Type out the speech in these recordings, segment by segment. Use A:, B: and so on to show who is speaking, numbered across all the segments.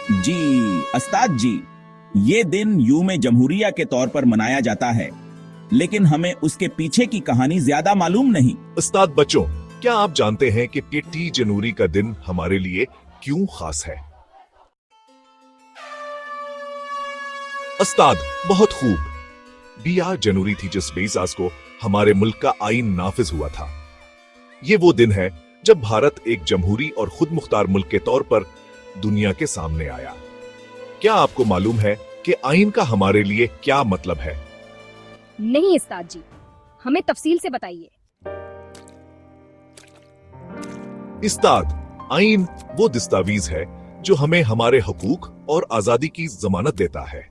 A: जी उस्ताद जी, ये दिन यूम जमहूरिया के तौर पर मनाया जाता है, लेकिन हमें उसके पीछे की कहानी ज्यादा मालूम नहीं।
B: उस्ताद बच्चों, क्या आप जानते हैं कि 30 जनवरी का दिन हमारे लिए क्यों खास है? उस्ताद, बहुत खूब। 20 जनवरी थी जिस 20 को हमारे मुल्क का आईन नाफिज हुआ था। ये वो दिन है जब भारत एक जमहूरी और खुद मुख्तार मुल्क के तौर पर दुनिया के सामने आया। क्या आपको मालूम है कि आईन का हमारे लिए क्या मतलब है?
C: नहीं उस्ताद जी, हमें तफसील से बताइए।
B: उस्ताद, आईन वो दस्तावेज है जो हमें हमारे हकूक और आजादी की जमानत देता है।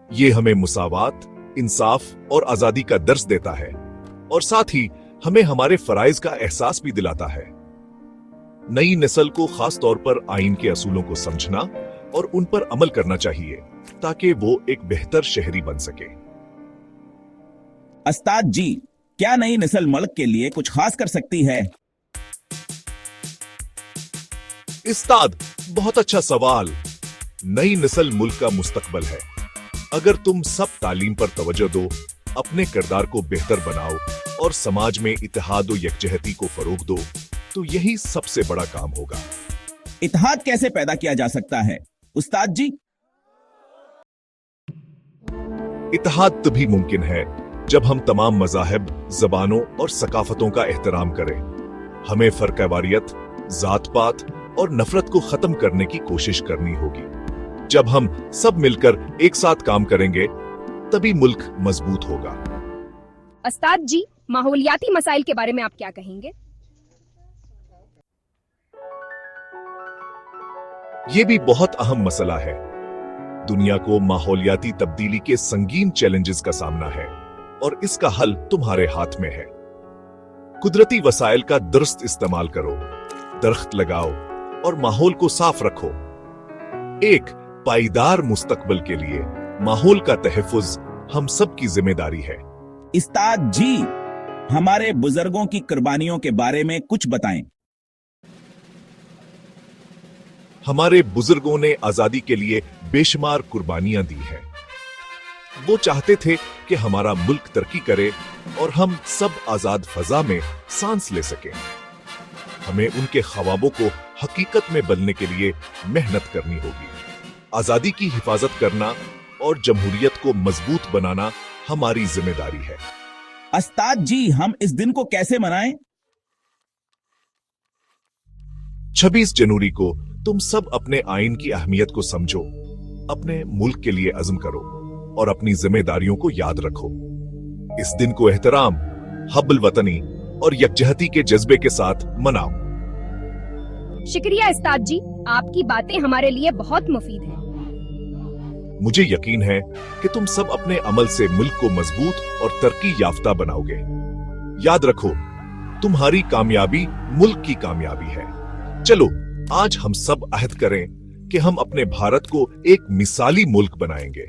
B: ये हमें मुसावात, इंसाफ और आजादी का दर्स देता है और साथ ही हमें हमारे फराइज का एहसास भी दिलाता है। नई नस्ल को खास तौर पर आईन के असूलों को समझना और उन पर अमल करना चाहिए ताकि वो एक बेहतर शहरी बन सके।
A: उस्ताद जी, क्या नई नस्ल मुल्क के लिए कुछ खास कर सकती है?
B: उस्ताद, बहुत अच्छा सवाल। नई नस्ल मुल्क का मुस्तकबल है। अगर तुम सब तालीम पर तवज्जो दो, अपने किरदार को बेहतर बनाओ और समाज में इत्तेहाद और यकजहती को फरोग दो, तो यही सबसे बड़ा काम होगा।
A: इत्तेहाद कैसे पैदा किया जा सकता है उस्ताद जी?
B: इत्तेहाद तभी मुमकिन है जब हम तमाम मज़ाहिब, ज़बानों और सकाफतों का एहतराम करें। हमें फर्कवारियत, जात पात और नफरत को खत्म करने की कोशिश करनी होगी। जब हम सब मिलकर एक साथ काम करेंगे तभी मुल्क मजबूत होगा।
C: उस्ताद जी, माहौलियाती मसाइल के बारे में आप क्या कहेंगे?
B: ये भी बहुत अहम मसला है। दुनिया को माहौलियाती तब्दीली के संगीन चैलेंजेस का सामना है और इसका हल तुम्हारे हाथ में है। कुदरती वसाइल का दुरुस्त इस्तेमाल करो, दरख्त लगाओ और माहौल को साफ रखो। एक पायदार मुस्तकबल के लिए माहौल का तहफ़्फ़ुज़ हम सब की जिम्मेदारी है।
A: उस्ताद जी, हमारे बुजुर्गों की कुर्बानियों के बारे में कुछ बताएं।
B: हमारे बुजुर्गों ने आजादी के लिए बेशुमार कुर्बानियां दी हैं। वो चाहते थे कि हमारा मुल्क तरक्की करे और हम सब आजाद फजा में सांस ले सकें। हमें उनके ख्वाबों को हकीकत में बदलने के लिए मेहनत करनी होगी। आजादी की हिफाजत करना और जमहूरियत को मजबूत बनाना हमारी जिम्मेदारी है।
A: उस्ताद जी, हम इस दिन को कैसे मनाएं?
B: 26 जनवरी को तुम सब अपने आईन की अहमियत को समझो, अपने मुल्क के लिए अज़्म करो और अपनी जिम्मेदारियों को याद रखो। इस दिन को एहतराम, हब्बुल वतनी और यकजहती के जज्बे के साथ मनाओ।
C: शुक्रिया उस्ताद जी, आपकी बातें हमारे लिए बहुत मुफीद हैं।
B: मुझे यकीन है कि तुम सब अपने अमल से मुल्क को मजबूत और तरक्की याफ्ता बनाओगे। याद रखो, तुम्हारी कामयाबी मुल्क की कामयाबी है। चलो, आज हम सब अहद करें कि हम अपने भारत को एक मिसाली मुल्क बनाएंगे।